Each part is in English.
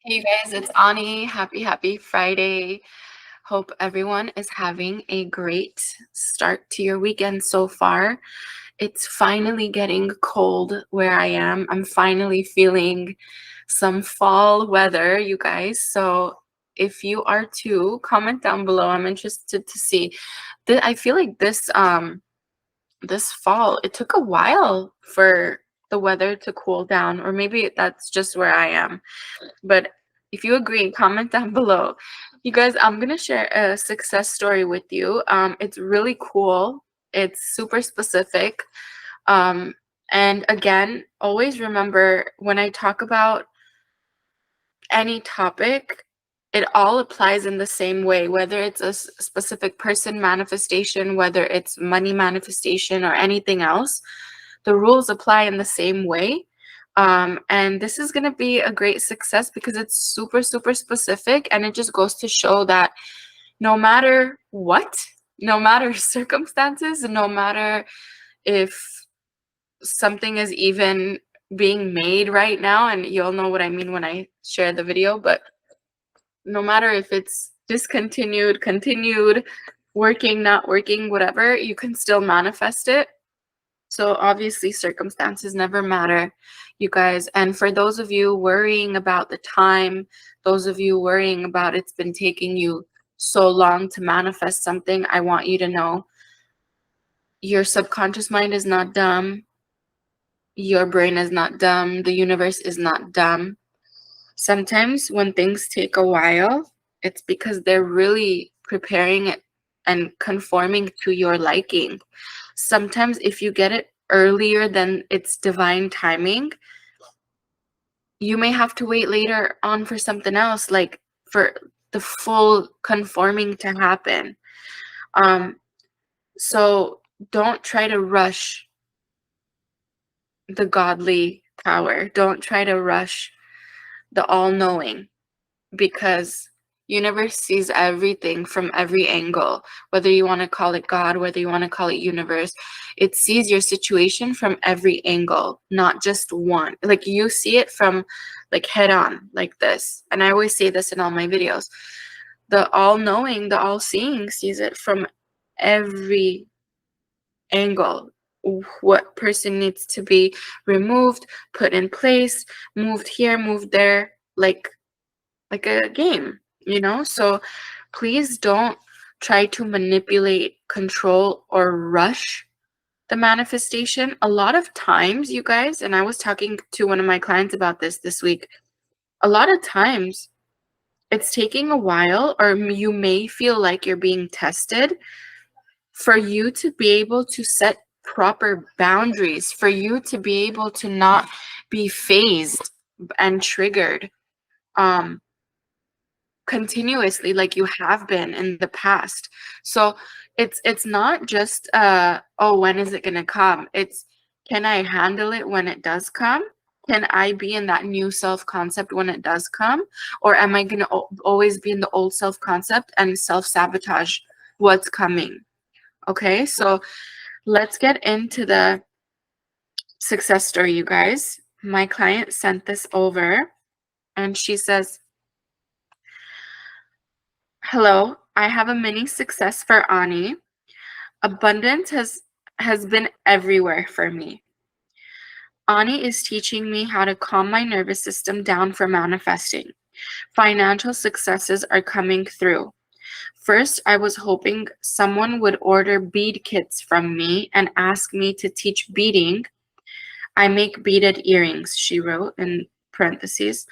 Hey you guys, it's Ani. Happy Friday. Hope everyone is having a great start to your weekend so far. It's finally getting cold where I am. I'm finally feeling some fall weather, you guys. So if you are too, comment down below. I'm interested to see. I feel like this fall, it took a while for the weather to cool down, or maybe that's just where I am. But if you agree, comment down below. You guys, I'm gonna share a success story with you. It's really cool. It's super specific. Um, and again, always remember when I talk about any topic, it all applies in the same way, whether it's a specific person manifestation, whether it's money manifestation, or anything else. The rules apply in the same way. And this is going to be a great success because it's super, super specific. And it just goes to show that no matter what, no matter circumstances, no matter if something is even being made right now, and you'll know what I mean when I share the video, but no matter if it's discontinued, continued, working, not working, whatever, you can still manifest it. So obviously circumstances never matter, you guys. And for those of you worrying about the time, those of you worrying about it's been taking you so long to manifest something, I want you to know your subconscious mind is not dumb. Your brain is not dumb. The universe is not dumb. Sometimes when things take a while, it's because they're really preparing it and conforming to your liking. Sometimes if you get it earlier than its divine timing, you may have to wait later on for something else, like for the full conforming to happen. So don't try to rush the godly power. Don't try to rush the all-knowing, because universe sees everything from every angle. Whether you want to call it God, whether you want to call it universe, it sees your situation from every angle, not just one. Like you see it from like head on, like this. And I always say this in all my videos. The all-knowing, the all-seeing sees it from every angle. What person needs to be removed, put in place, moved here, moved there, like a game, So please don't try to manipulate, control, or rush the manifestation. A lot of times, you guys, and I was talking to one of my clients about this week, a lot of times it's taking a while, or you may feel like you're being tested, for you to be able to set proper boundaries, for you to be able to not be phased and triggered continuously like you have been in the past. So it's not just oh, when is it going to come? It's, can I handle it when it does come? Can I be in that new self concept when it does come? Or am I going to always be in the old self concept and self sabotage what's coming? Okay, so let's get into the success story, you guys. My client sent this over and she says, "Hello, I have a mini success for Ani. Abundance has been everywhere for me. Ani is teaching me how to calm my nervous system down for manifesting. Financial successes are coming through. First, I was hoping someone would order bead kits from me and ask me to teach beading. I make beaded earrings," she wrote in parentheses.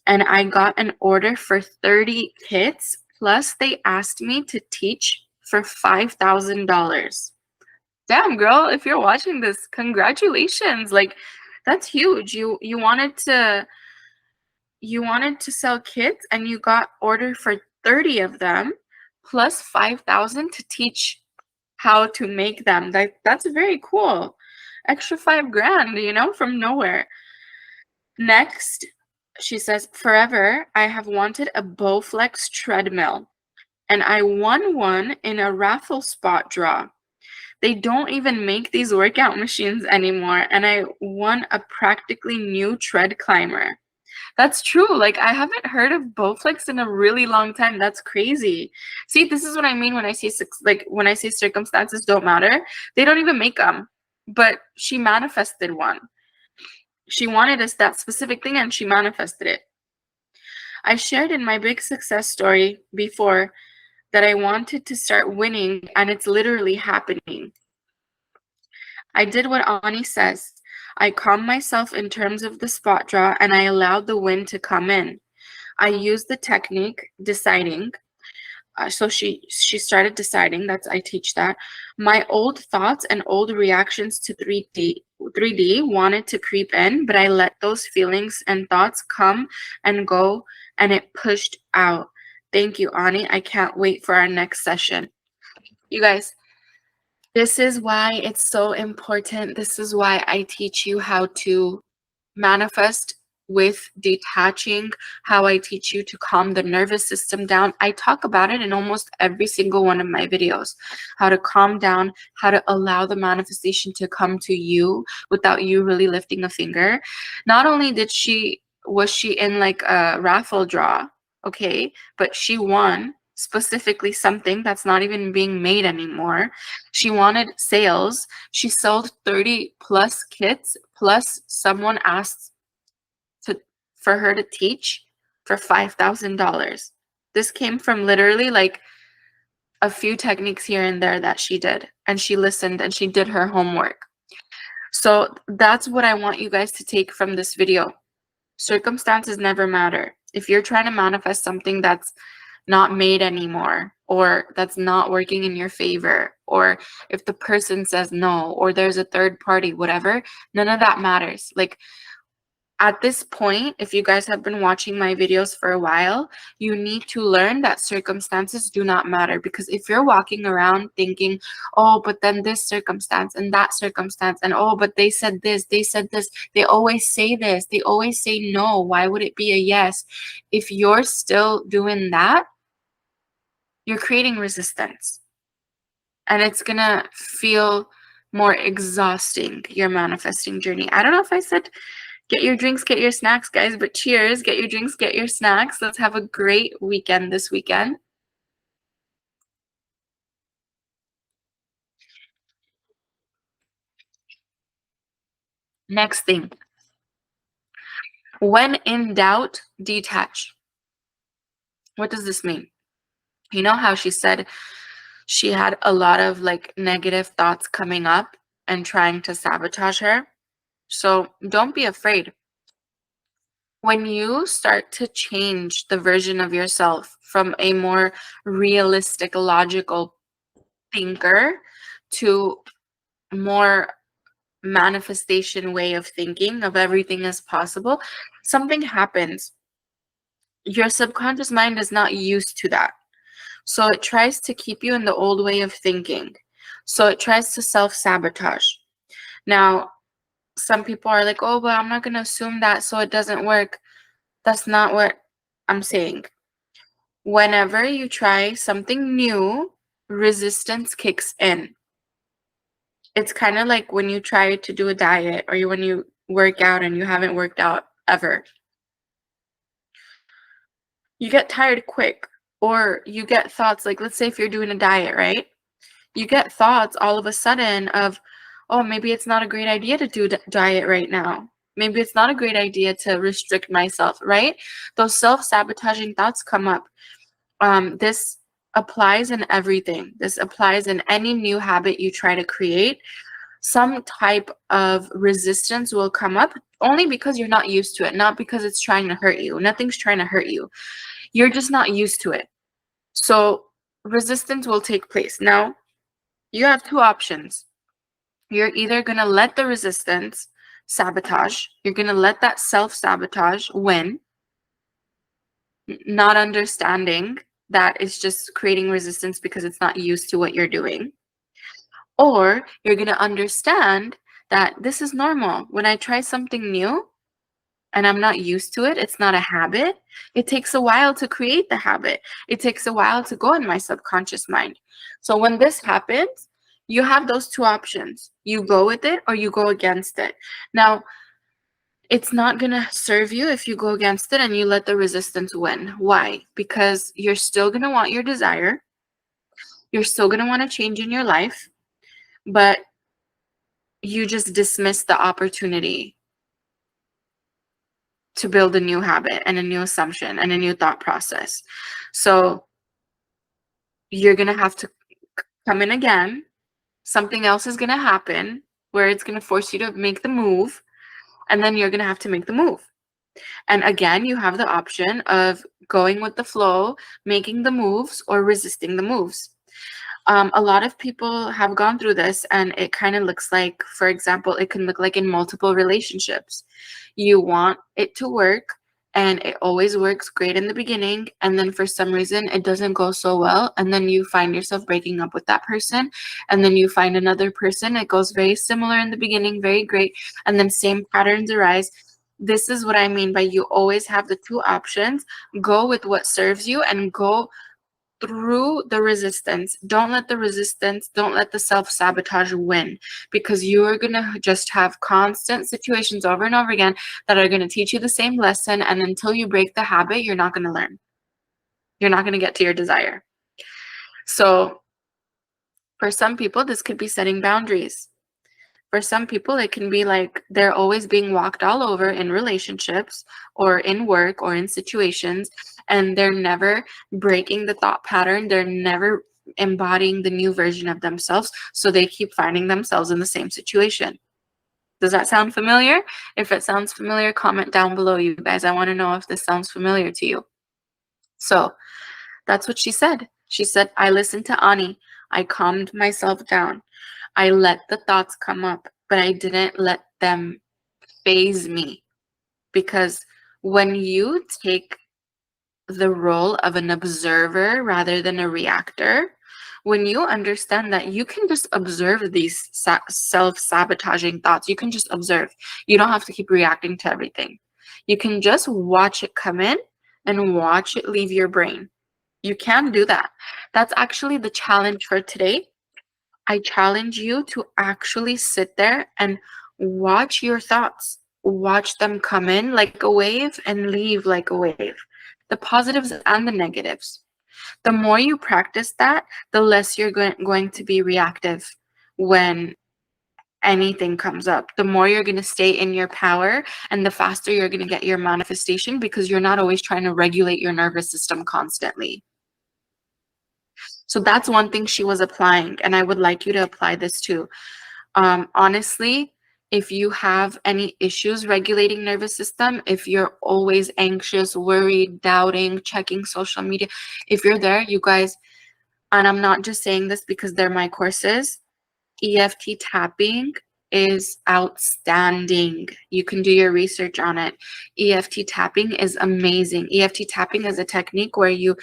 "And I got an order for 30 kits, plus they asked me to teach for $5,000. Damn, girl, if you're watching this, congratulations. Like, that's huge. You wanted to sell kits and you got order for 30 of them plus 5,000 to teach how to make them. That's very cool. Extra 5 grand, from nowhere. Next, she says, forever, I have wanted a Bowflex treadmill, and I won one in a raffle spot draw. They don't even make these workout machines anymore, and I won a practically new tread climber. That's true. Like, I haven't heard of Bowflex in a really long time. That's crazy. See, this is what I mean when I say when I say circumstances don't matter. They don't even make them. But she manifested one. She wanted us that specific thing and she manifested it. I shared in my big success story before that I wanted to start winning, and it's literally happening. I did what Ani says. I calmed myself in terms of the spot draw and I allowed the wind to come in. I used the technique deciding. So she started deciding. I teach that. My old thoughts and old reactions to 3D wanted to creep in, but I let those feelings and thoughts come and go, and it pushed out. Thank you, Ani. I can't wait for our next session. You guys, this is why it's so important. This is why I teach you how to manifest with detaching, how I teach you to calm the nervous system down. I talk about it in almost every single one of my videos. How to calm down, how to allow the manifestation to come to you without you really lifting a finger. Not only was she in like a raffle draw, okay, but she won specifically something that's not even being made anymore. She wanted sales. She sold 30 plus kits, plus someone asked for her to teach for $5,000. This came from literally like a few techniques here and there that she did, and she listened and she did her homework. So that's what I want you guys to take from this video. Circumstances never matter. If you're trying to manifest something that's not made anymore, or that's not working in your favor, or if the person says no, or there's a third party, whatever, none of that matters. Like, at this point, if you guys have been watching my videos for a while, you need to learn that circumstances do not matter. Because if you're walking around thinking, oh, but then this circumstance and that circumstance, and oh, but they said this, they always say this, they always say no, why would it be a yes? If you're still doing that, you're creating resistance. And it's gonna feel more exhausting, your manifesting journey. I don't know if I said get your drinks, get your snacks, guys, but cheers. Get your drinks, get your snacks. Let's have a great weekend this weekend. Next thing. When in doubt, detach. What does this mean? You know how she said she had a lot of like negative thoughts coming up and trying to sabotage her? So don't be afraid. When you start to change the version of yourself from a more realistic, logical thinker to more manifestation way of thinking of everything as possible, something happens. Your subconscious mind is not used to that. So it tries to keep you in the old way of thinking. So it tries to self-sabotage. Now, some people are like, oh, but I'm not going to assume that so it doesn't work. That's not what I'm saying. Whenever you try something new, resistance kicks in. It's kind of like when you try to do a diet, or when you work out and you haven't worked out ever. You get tired quick, or you get thoughts like, let's say if you're doing a diet, right? You get thoughts all of a sudden of, oh, maybe it's not a great idea to do diet right now. Maybe it's not a great idea to restrict myself, right? Those self-sabotaging thoughts come up. This applies in everything. This applies in any new habit you try to create. Some type of resistance will come up only because you're not used to it, not because it's trying to hurt you. Nothing's trying to hurt you. You're just not used to it. So resistance will take place. Now, you have two options. You're either going to let the resistance sabotage, you're going to let that self-sabotage win, not understanding that it's just creating resistance because it's not used to what you're doing. Or you're going to understand that this is normal. When I try something new and I'm not used to it, it's not a habit. It takes a while to create the habit. It takes a while to go in my subconscious mind. So when this happens, you have those two options. You go with it or you go against it. Now, it's not going to serve you if you go against it and you let the resistance win. Why? Because you're still going to want your desire. You're still going to want to change in your life, but you just dismiss the opportunity to build a new habit and a new assumption and a new thought process. So you're going to have to come in again. Something else is going to happen where it's going to force you to make the move, and then you're going to have to make the move. And again, you have the option of going with the flow, making the moves, or resisting the moves. A lot of people have gone through this, and it kind of looks like, for example, it can look like in multiple relationships. You want it to work, and it always works great in the beginning, and then for some reason it doesn't go so well, and then you find yourself breaking up with that person, and then you find another person, it goes very similar in the beginning, very great, and then same patterns arise. This is what I mean by you always have the two options. Go with what serves you and go through the resistance. Don't let the self-sabotage win, because you are going to just have constant situations over and over again that are going to teach you the same lesson. And until you break the habit, you're not going to learn. You're not going to get to your desire. So for some people, this could be setting boundaries. For some people, it can be like they're always being walked all over in relationships or in work or in situations, and they're never breaking the thought pattern. They're never embodying the new version of themselves. So they keep finding themselves in the same situation. Does that sound familiar? If it sounds familiar, comment down below, you guys. I want to know if this sounds familiar to you. So that's what she said. She said, I listened to Ani. I calmed myself down. I let the thoughts come up, but I didn't let them phase me. Because when you take the role of an observer rather than a reactor, when you understand that you can just observe these self-sabotaging thoughts, you can just observe. You don't have to keep reacting to everything. You can just watch it come in and watch it leave your brain. You can do that. That's actually the challenge for today. I challenge you to actually sit there and watch your thoughts. Watch them come in like a wave and leave like a wave. The positives and the negatives. The more you practice that, the less you're going to be reactive when anything comes up. The more you're going to stay in your power, and the faster you're going to get your manifestation, because you're not always trying to regulate your nervous system constantly. So that's one thing she was applying, and I would like you to apply this too. Honestly, if you have any issues regulating nervous system, if you're always anxious, worried, doubting, checking social media, if you're there, you guys, and I'm not just saying this because they're my courses, EFT tapping is outstanding. You can do your research on it. EFT tapping is amazing. EFT tapping is a technique where you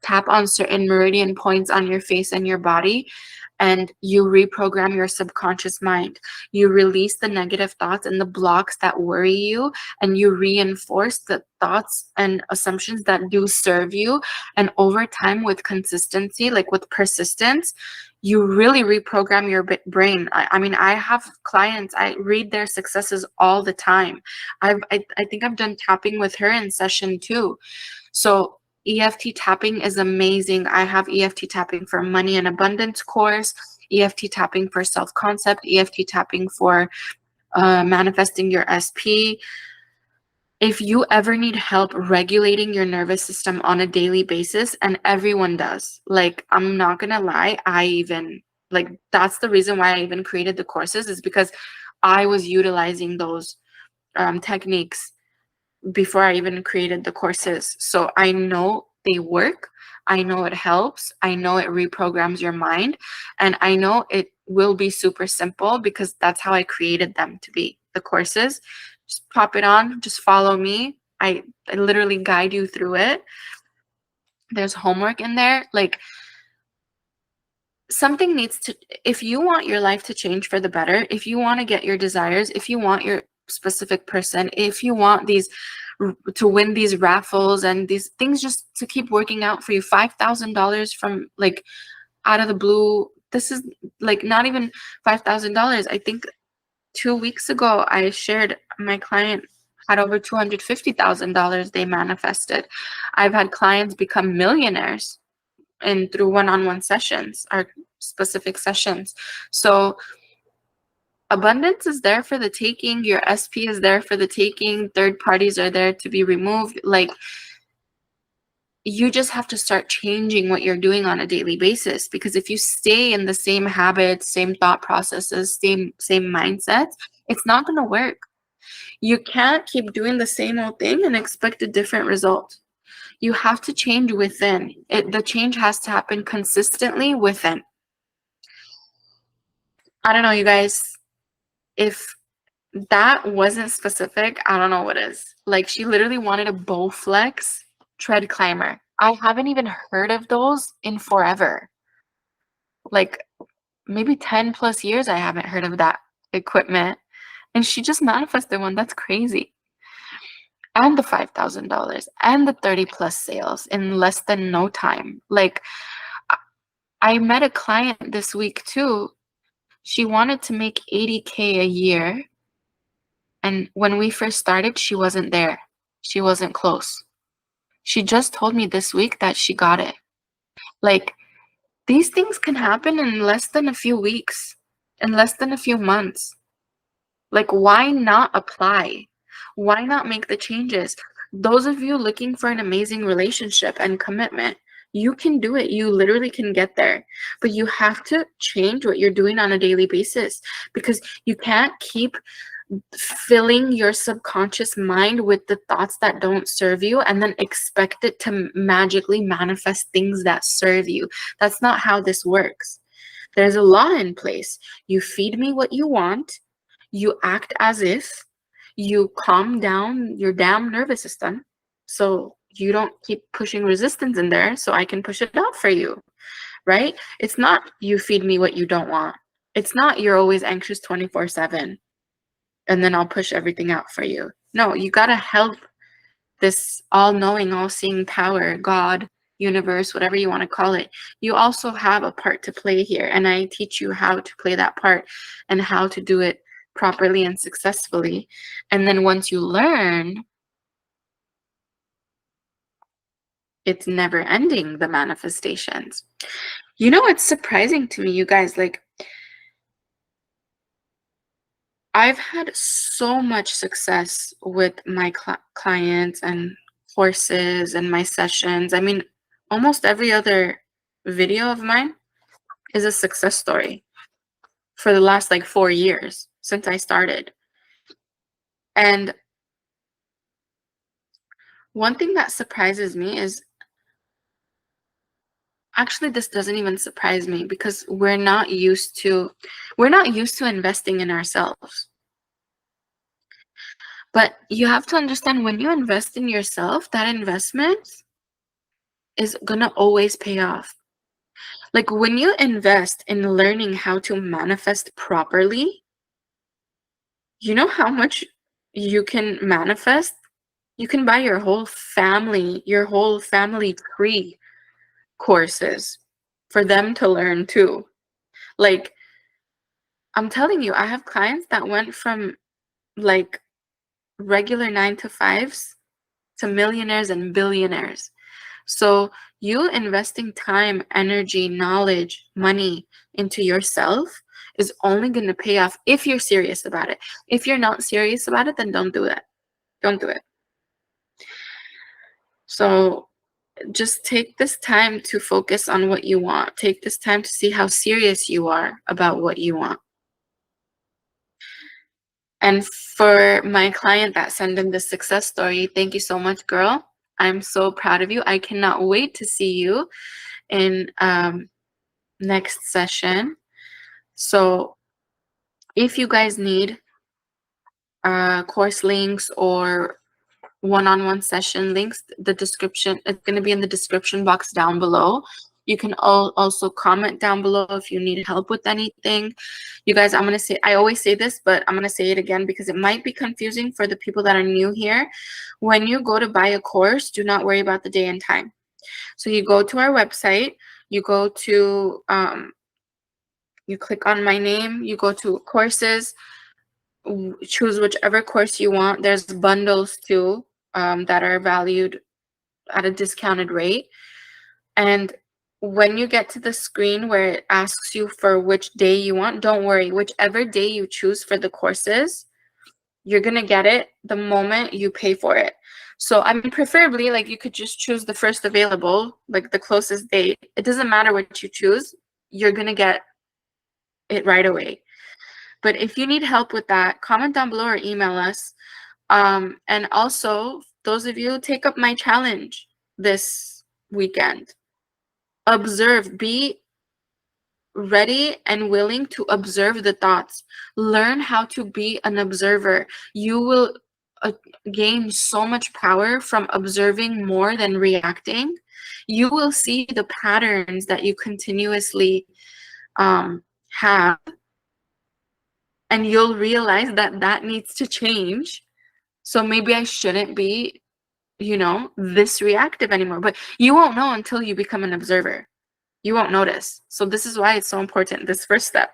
tap on certain meridian points on your face and your body, and you reprogram your subconscious mind. You release the negative thoughts and the blocks that worry you, and you reinforce the thoughts and assumptions that do serve you. And over time, with consistency, like with persistence, you really reprogram your brain. I mean, I have clients, I read their successes all the time. I think I've done tapping with her in session 2. So EFT tapping is amazing. I have EFT tapping for money and abundance course, EFT tapping for self-concept, EFT tapping for manifesting your SP. If you ever need help regulating your nervous system on a daily basis, and everyone does, like, I'm not gonna lie, that's the reason why I even created the courses, is because I was utilizing those techniques before I even created the courses. So I know they work. I know it helps. I know it reprograms your mind. And I know it will be super simple, because that's how I created them to be. The courses, just pop it on, just follow me. I literally guide you through it. There's homework in there. Like, something needs to, if you want your life to change for the better, if you want to get your desires, if you want your specific person, if you want these to win these raffles and these things just to keep working out for you, $5,000 from like out of the blue. This is like not even $5,000. I think 2 weeks ago I shared, my client had over $250,000 they manifested. I've had clients become millionaires and through one-on-one sessions or specific sessions. So abundance is there for the taking. Your SP is there for the taking. Third parties are there to be removed. Like, you just have to start changing what you're doing on a daily basis, because if you stay in the same habits, same thought processes, same mindsets, it's not going to work. You can't keep doing the same old thing and expect a different result. You have to change within. The change has to happen consistently within. I don't know, you guys. If that wasn't specific, I don't know what is. Like, she literally wanted a Bowflex tread climber. I haven't even heard of those in forever. Like, maybe 10 plus years I haven't heard of that equipment. And she just manifested one. That's crazy. And the $5,000 and the 30 plus sales in less than no time. Like, I met a client this week too. She wanted to make 80K a year. And when we first started, she wasn't there. She wasn't close. She just told me this week that she got it. Like, these things can happen in less than a few weeks, in less than a few months. Like, why not apply? Why not make the changes? Those of you looking for an amazing relationship and commitment, you can do it. You literally can get there. But you have to change what you're doing on a daily basis, because you can't keep filling your subconscious mind with the thoughts that don't serve you and then expect it to magically manifest things that serve you. That's not how this works. There's a law in place. You feed me what you want. You act as if. You calm down your damn nervous system so you don't keep pushing resistance in there, so I can push it out for you, right? It's not you feed me what you don't want. It's not you're always anxious 24/7 and then I'll push everything out for you. No, you got to help this all-knowing, all-seeing power, God, universe, whatever you want to call it. You also have a part to play here, and I teach you how to play that part and how to do it properly and successfully. And then once you learn, it's never ending, the manifestations. You know, it's surprising to me, you guys, like, I've had so much success with my clients and courses and my sessions. I mean, almost every other video of mine is a success story for the last like 4 years since I started. And one thing that surprises me is, actually, this doesn't even surprise me, because we're not used to investing in ourselves. But you have to understand, when you invest in yourself, that investment is gonna always pay off. Like, when you invest in learning how to manifest properly, you know how much you can manifest? You can buy your whole family tree courses for them to learn too. Like, I'm telling you, I have clients that went from like regular 9 to 5s to millionaires and billionaires. So you investing time, energy, knowledge, money into yourself is only going to pay off if you're serious about it. If you're not serious about it, then don't do it. Don't do it. So just take this time to focus on what you want. Take this time to see how serious you are about what you want. And for my client that sent in the success story, thank you so much, girl. I'm so proud of you. I cannot wait to see you in next session. So if you guys need course links or one-on-one session links, the description, it's going to be in the description box down below. You can also comment down below if you need help with anything. You guys, I'm going to say, I always say this, but I'm going to say it again because it might be confusing for the people that are new here. When you go to buy a course, do not worry about the day and time. So you go to our website, you go to, you click on my name, you go to courses, choose whichever course you want. There's bundles too, that are valued at a discounted rate. And when you get to the screen where it asks you for which day you want, don't worry. Whichever day you choose for the courses, you're going to get it the moment you pay for it. So, I mean, preferably, like, you could just choose the first available, like the closest date. It doesn't matter what you choose. You're going to get it right away. But if you need help with that, comment down below or email us. And also, those of you, take up my challenge this weekend. Observe, be ready and willing to observe the thoughts. Learn how to be an observer. You will gain so much power from observing more than reacting. You will see the patterns that you continuously have, and you'll realize that that needs to change. So maybe I shouldn't be, this reactive anymore. But you won't know until you become an observer. You won't notice. So this is why it's so important, this first step.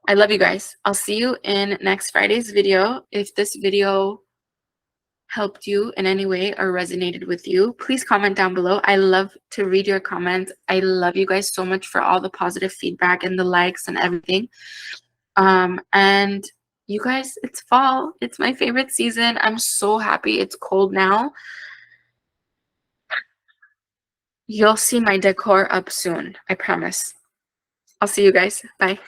I love you guys. I'll see you in next Friday's video. If this video helped you in any way or resonated with you, please comment down below. I love to read your comments. I love you guys so much for all the positive feedback and the likes and everything. And you guys, it's fall. It's my favorite season. I'm so happy it's cold now. You'll see my decor up soon. I promise. I'll see you guys. Bye.